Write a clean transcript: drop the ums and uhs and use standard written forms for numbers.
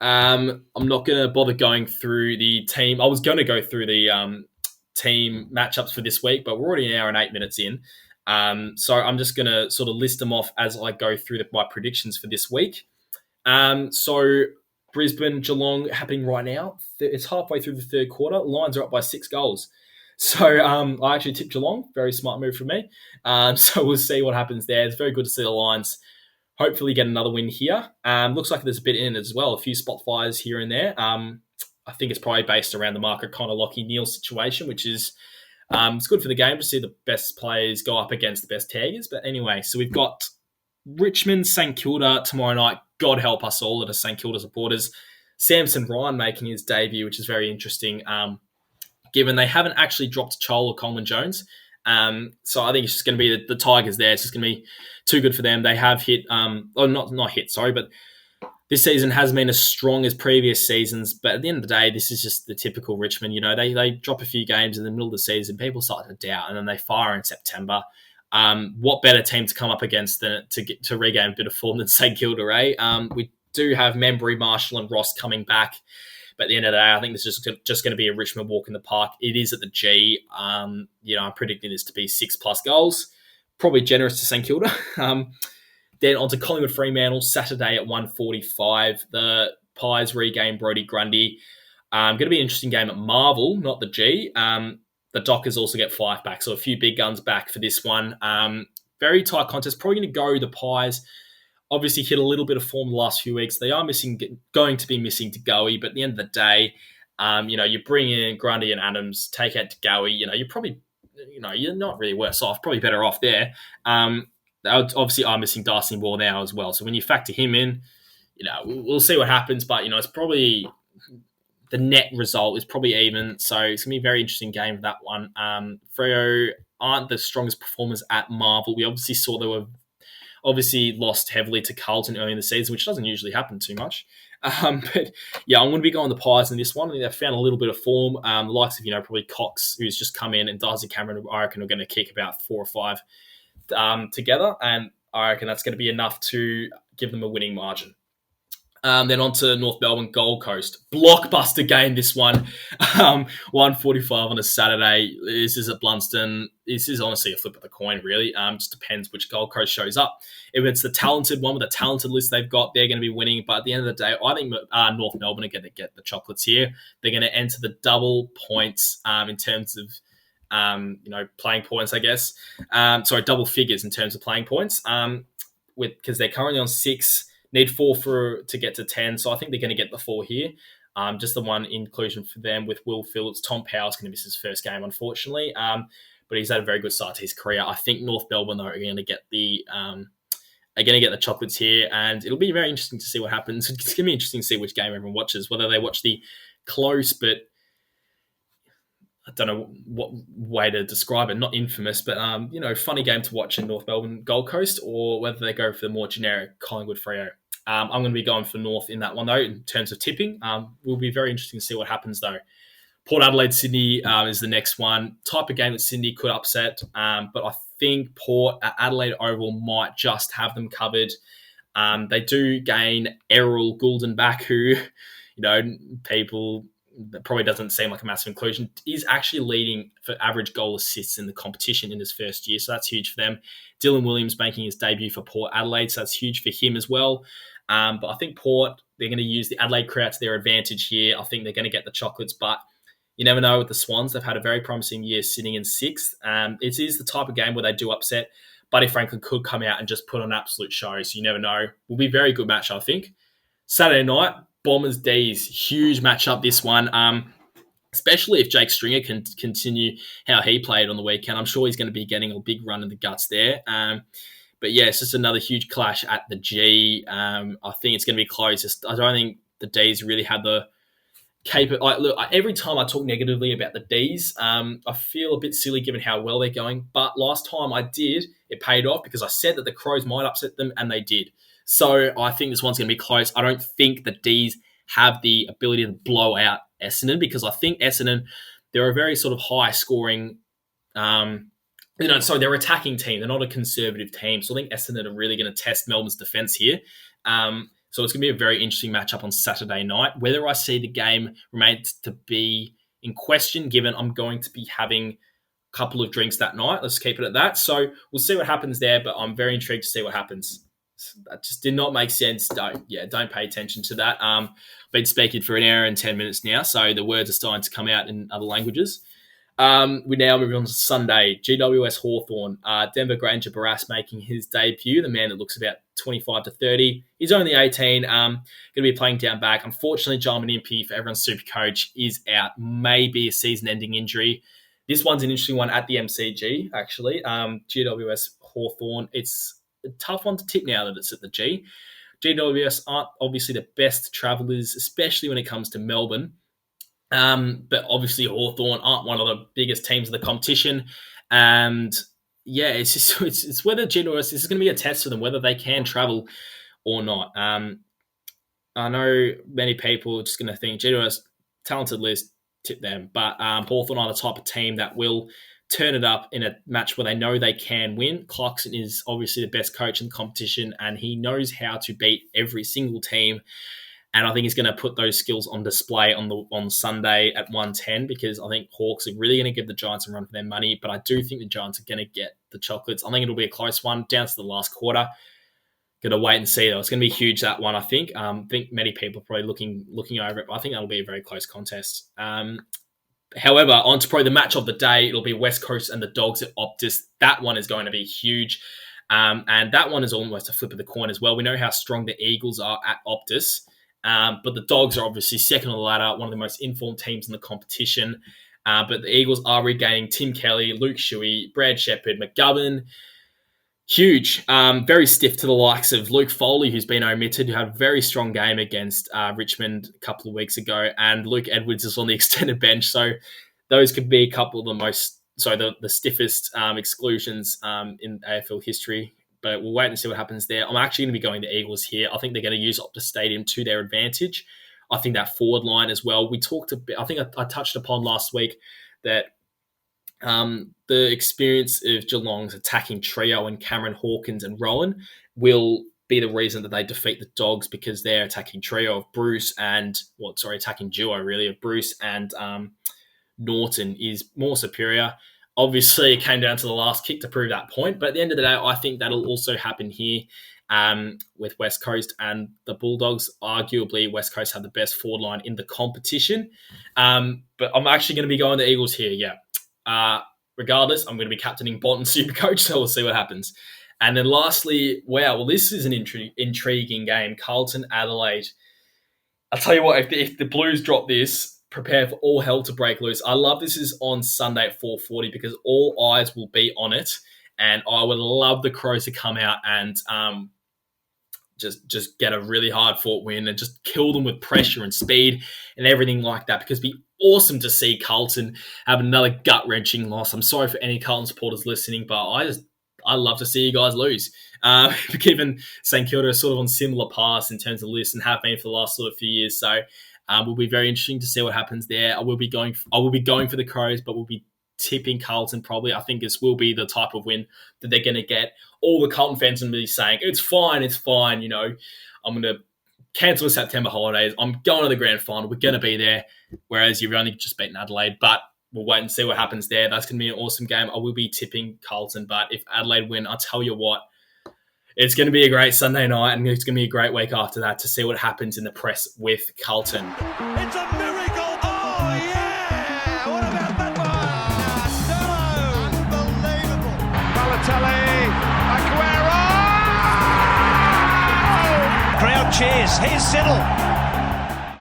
I'm not going to bother going through the team. I was going to go through the team matchups for this week, but we're already an hour and 8 minutes in. So I'm just going to sort of list them off as I go through my predictions for this week. So Brisbane, Geelong happening right now. It's halfway through the third quarter. Lions are up by 6 goals. So I actually tipped Geelong. Very smart move from me. So we'll see what happens there. It's very good to see the Lions hopefully get another win here. Looks like there's a bit in it as well. A few spot fires here and there. I think it's probably based around the Margaret Connor Lockie Neal situation, which is it's good for the game to see the best players go up against the best taggers. But anyway, so we've got Richmond, St Kilda tomorrow night. God help us all that are St Kilda supporters. Samson Ryan making his debut, which is very interesting, given they haven't actually dropped Chol or Coleman Jones. So I think it's just going to be the Tigers there. It's just going to be too good for them. They have hit, not hit, sorry, but this season hasn't been as strong as previous seasons. But at the end of the day, this is just the typical Richmond. You know, they drop a few games in the middle of the season, people start to doubt, and then they fire in September. What better team to come up against than to regain a bit of form than St Kilda, eh? We do have Membry, Marshall, and Ross coming back. But at the end of the day, I think this is just going to be a Richmond walk in the park. It is at the G. I'm predicting this to be 6+ goals. Probably generous to St Kilda. Then on to Collingwood Fremantle, Saturday at 1:45. The Pies regain Brodie Grundy. Going to be an interesting game at Marvel, not the G. The Dockers also get Fife back, so a few big guns back for this one. Very tight contest. Probably going to go the Pies. Obviously hit a little bit of form the last few weeks. They are going to be missing to Goey, but at the end of the day, you bring in Grundy and Adams, take out to Goey. You're probably, you're not really worse off. Probably better off there. They obviously are missing Darcy Moore now as well. So when you factor him in, we'll see what happens. But it's probably the net result is probably even. So it's gonna be a very interesting game for that one. Freo aren't the strongest performers at Marvel. We obviously saw they were obviously lost heavily to Carlton early in the season, which doesn't usually happen too much. But yeah, I'm going to be going the Pies in this one. I think they've found a little bit of form. The likes of, probably Cox, who's just come in, and Darcy Cameron, I reckon, are going to kick about 4 or 5 together. And I reckon that's going to be enough to give them a winning margin. Then on to North Melbourne, Gold Coast. Blockbuster game, this one. 1:45 on a Saturday. This is at Blunston. This is honestly a flip of the coin, really. Just depends which Gold Coast shows up. If it's the talented one with the talented list they've got, they're going to be winning. But at the end of the day, I think North Melbourne are going to get the chocolates here. They're going to enter the double points in terms of playing points, I guess. Double figures in terms of playing points. Because they're currently on 6. Need 4 to get to 10, so I think they're going to get the 4 here. Just the one inclusion for them with Will Phillips. Tom Powell's going to miss his first game, unfortunately, but he's had a very good start to his career. I think North Melbourne are going to get the chocolates here, and it'll be very interesting to see what happens. It's going to be interesting to see which game everyone watches, whether they watch the close, but I don't know what way to describe it, not infamous, but funny game to watch in North Melbourne Gold Coast, or whether they go for the more generic Collingwood Freo. I'm going to be going for North in that one, though, in terms of tipping. Will be very interesting to see what happens, though. Port Adelaide, Sydney is the next one. Type of game that Sydney could upset, but I think Port at Adelaide Oval might just have them covered. They do gain Errol Goulden back, who, people... that probably doesn't seem like a massive inclusion, is actually leading for average goal assists in the competition in his first year. So that's huge for them. Dylan Williams making his debut for Port Adelaide. So that's huge for him as well. But I think Port, they're going to use the Adelaide crowd to their advantage here. I think they're going to get the chocolates, but you never know with the Swans. They've had a very promising year sitting in 6th. It is the type of game where they do upset. Buddy Franklin could come out and just put on an absolute show. So you never know. Will be a very good match, I think. Saturday night, Bombers D's, huge matchup this one, especially if Jake Stringer can continue how he played on the weekend. I'm sure he's going to be getting a big run in the guts there. But yeah, it's just another huge clash at the G. I think it's going to be close. I don't think the D's really had the look, every time I talk negatively about the D's, I feel a bit silly given how well they're going. But last time I did, it paid off because I said that the Crows might upset them, and they did. So I think this one's going to be close. I don't think the D's have the ability to blow out Essendon, because I think Essendon, they're a very sort of high-scoring, they're attacking team. They're not a conservative team. So I think Essendon are really going to test Melbourne's defence here. So it's going to be a very interesting matchup on Saturday night. Whether I see the game remains to be in question, given I'm going to be having a couple of drinks that night. Let's keep it at that. So we'll see what happens there, but I'm very intrigued to see what happens. That just did not make sense. Don't pay attention to that. Been speaking for an hour and 10 minutes now, so the words are starting to come out in other languages. We now move on to Sunday. GWS Hawthorn. Denver Granger Barras making his debut. The man that looks about 25 to 30. He's only 18. Going to be playing down back. Unfortunately, Jarman Impey, for everyone's super coach, is out. Maybe a season-ending injury. This one's an interesting one at the MCG, actually. GWS Hawthorn. It's a tough one to tip now that it's at the G. GWS aren't obviously the best travellers, especially when it comes to Melbourne. But obviously Hawthorn aren't one of the biggest teams of the competition. And yeah, it's whether GWS, this is going to be a test for them, whether they can travel or not. I know many people are just going to think GWS, talented list, tip them. But Hawthorn are the type of team that will turn it up in a match where they know they can win. Clarkson is obviously the best coach in the competition, and he knows how to beat every single team. And I think he's going to put those skills on display on Sunday at 110, because I think Hawks are really going to give the Giants a run for their money. But I do think the Giants are going to get the chocolates. I think it'll be a close one down to the last quarter. Going to wait and see, though. It's going to be huge, that one, I think. I think many people are probably looking over it, but I think that'll be a very close contest. However, on to probably the match of the day, it'll be West Coast and the Dogs at Optus. That one is going to be huge. And that one is almost a flip of the coin as well. We know how strong the Eagles are at Optus. But the Dogs are obviously second on the ladder, one of the most informed teams in the competition. But the Eagles are regaining Tim Kelly, Luke Shuey, Brad Shepherd, McGovern. Huge. Very stiff to the likes of Luke Foley, who's been omitted, who had a very strong game against Richmond a couple of weeks ago. And Luke Edwards is on the extended bench. So those could be a couple of the stiffest exclusions in AFL history. But we'll wait and see what happens there. I'm actually going to be going the Eagles here. I think they're going to use Optus Stadium to their advantage. I think that forward line as well. We talked a bit. I think I touched upon last week that the experience of Geelong's attacking trio and Cameron Hawkins and Rowan will be the reason that they defeat the Dogs, because their attacking trio of attacking duo really of Bruce and Norton is more superior. Obviously, it came down to the last kick to prove that point. But at the end of the day, I think that'll also happen here with West Coast and the Bulldogs. Arguably, West Coast have the best forward line in the competition. But I'm actually going to be going the Eagles here, yeah. Regardless, I'm going to be captaining Bonton Supercoach, so we'll see what happens. And then lastly, this is an intriguing game. Carlton, Adelaide. I'll tell you what, if the Blues drop this, prepare for all hell to break loose. I love this is on Sunday at 4:40 because all eyes will be on it, and I would love the Crows to come out and just get a really hard-fought win and just kill them with pressure and speed and everything like that, because it'd be awesome to see Carlton have another gut-wrenching loss. I'm sorry for any Carlton supporters listening, but I love to see you guys lose. Given St Kilda is sort of on similar paths in terms of list and have been for the last sort of few years, so will be very interesting to see what happens there. I will be going for the Crows, but we'll be tipping Carlton probably. I think this will be the type of win that they're going to get. All the Carlton fans will be saying, it's fine. You know, I'm going to cancel the September holidays. I'm going to the grand final. We're going to be there. Whereas you've only just beaten Adelaide, but we'll wait and see what happens there. That's going to be an awesome game. I will be tipping Carlton, but if Adelaide win, I'll tell you what, it's going to be a great Sunday night, and it's going to be a great week after that to see what happens in the press with Carlton. It's a miracle! Oh, yeah! What about that one? Unbelievable! Balotelli, Aguero! Crowd cheers. Here's Siddle.